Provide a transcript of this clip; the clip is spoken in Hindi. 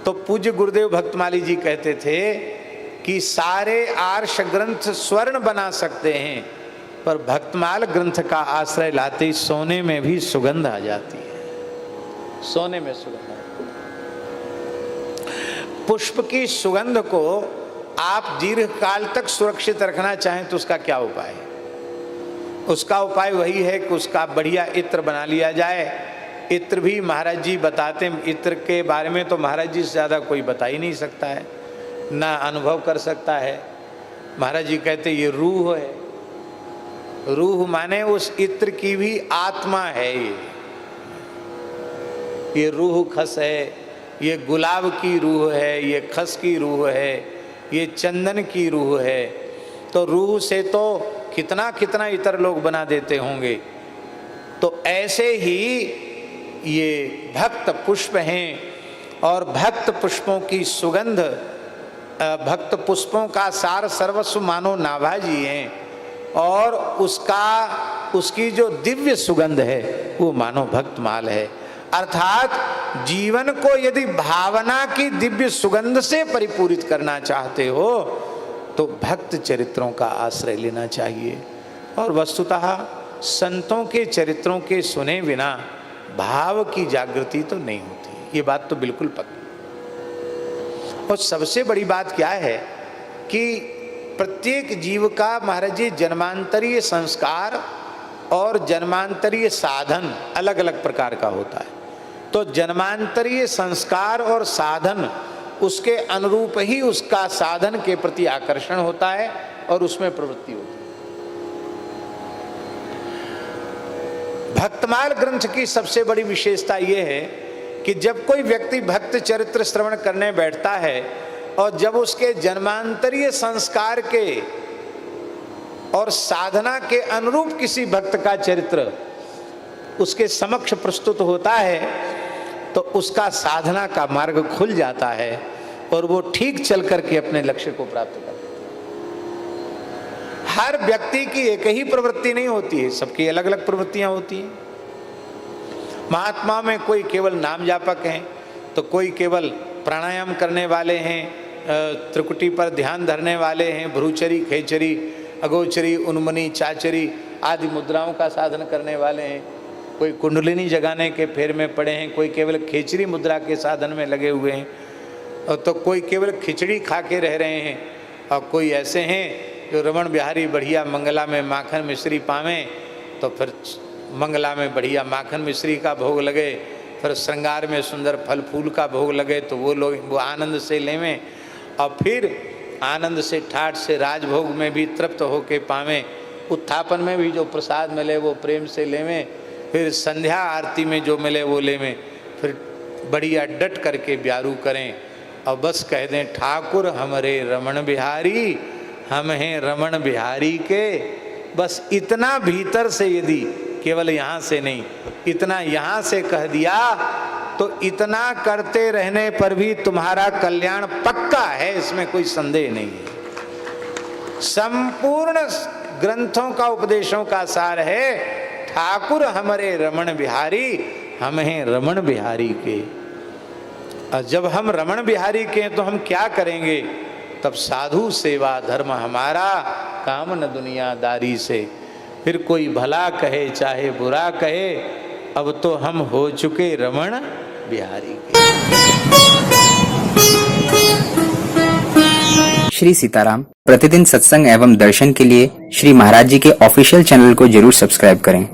तो पूज्य गुरुदेव भक्तमाली जी कहते थे कि सारे आर्ष ग्रंथ स्वर्ण बना सकते हैं, पर भक्तमाल ग्रंथ का आश्रय लाते ही सोने में भी सुगंध आ जाती है। सोने में सुगंध आती है। पुष्प की सुगंध को आप दीर्घ काल तक सुरक्षित रखना चाहें तो उसका क्या उपाय है? उसका उपाय वही है कि उसका बढ़िया इत्र बना लिया जाए। इत्र भी महाराज जी बताते हैं, इत्र के बारे में तो महाराज जी से ज़्यादा कोई बता ही नहीं सकता है, ना अनुभव कर सकता है। महाराज जी कहते ये रूह है। रूह माने उस इत्र की भी आत्मा है। ये रूह खस है, ये गुलाब की रूह है, ये खस की रूह है, ये चंदन की रूह है। तो रूह से तो कितना कितना इतर लोग बना देते होंगे। तो ऐसे ही ये भक्त पुष्प हैं, और भक्त पुष्पों की सुगंध, भक्त पुष्पों का सार सर्वस्व मानो नाभाजी हैं, और उसकी जो दिव्य सुगंध है वो मानो भक्तमाल है। अर्थात जीवन को यदि भावना की दिव्य सुगंध से परिपूरित करना चाहते हो तो भक्त चरित्रों का आश्रय लेना चाहिए। और वस्तुतः संतों के चरित्रों के सुने बिना भाव की जागृति तो नहीं होती, ये बात तो बिल्कुल पक्की। और सबसे बड़ी बात क्या है कि प्रत्येक जीव का महाराज जी जन्मांतरीय संस्कार और जन्मांतरीय साधन अलग अलग प्रकार का होता है। तो जन्मांतरीय संस्कार और साधन उसके अनुरूप ही उसका साधन के प्रति आकर्षण होता है और उसमें प्रवृत्ति होती है। भक्तमाल ग्रंथ की सबसे बड़ी विशेषता यह है कि जब कोई व्यक्ति भक्त चरित्र श्रवण करने बैठता है और जब उसके जन्मांतरीय संस्कार के और साधना के अनुरूप किसी भक्त का चरित्र उसके समक्ष प्रस्तुत होता है तो उसका साधना का मार्ग खुल जाता है और वो ठीक चल करके अपने लक्ष्य को प्राप्त करता है। हर व्यक्ति की एक ही प्रवृत्ति नहीं होती है, सबकी अलग अलग प्रवृत्तियां होती हैं। महात्मा में कोई केवल नाम जापक हैं, तो कोई केवल प्राणायाम करने वाले हैं, त्रिकुटी पर ध्यान धरने वाले हैं, भ्रूचरी, खेचरी, अगोचरी, उन्मनी, चाचरी आदि मुद्राओं का साधन करने वाले हैं। कोई कुंडलिनी जगाने के फेर में पड़े हैं, कोई केवल खेचरी मुद्रा के साधन में लगे हुए हैं, और तो कोई केवल खिचड़ी खा के रह रहे हैं, और कोई ऐसे हैं जो रमण बिहारी बढ़िया मंगला में माखन मिश्री पावें तो फिर मंगला में बढ़िया माखन मिश्री का भोग लगे, फिर श्रृंगार में सुंदर फल फूल का भोग लगे तो वो लोग वो आनंद से लेवें, और फिर आनंद से ठाठ से राजभोग में भी तृप्त होके पावें, उत्थापन में भी जो प्रसाद मिले वो प्रेम से लेवें, फिर संध्या आरती में जो मिले वो लेवें, फिर बढ़िया डट करके ब्यारू करें और बस कह दें ठाकुर हमरे रमण बिहारी, हम हैं रमण बिहारी के। बस इतना भीतर से यदि केवल यहाँ से नहीं, इतना यहाँ से कह दिया तो इतना करते रहने पर भी तुम्हारा कल्याण पक्का है, इसमें कोई संदेह नहीं है। संपूर्ण ग्रंथों का उपदेशों का सार है ठाकुर हमारे रमण बिहारी, हम हैं रमण बिहारी के। और जब हम रमण बिहारी के हैं तो हम क्या करेंगे? तब साधु सेवा धर्म हमारा, काम न दुनियादारी से। फिर कोई भला कहे चाहे बुरा कहे, अब तो हम हो चुके रमण बिहारी के। श्री सीताराम प्रतिदिन सत्संग एवं दर्शन के लिए श्री महाराज जी के ऑफिशियल चैनल को जरूर सब्सक्राइब करें।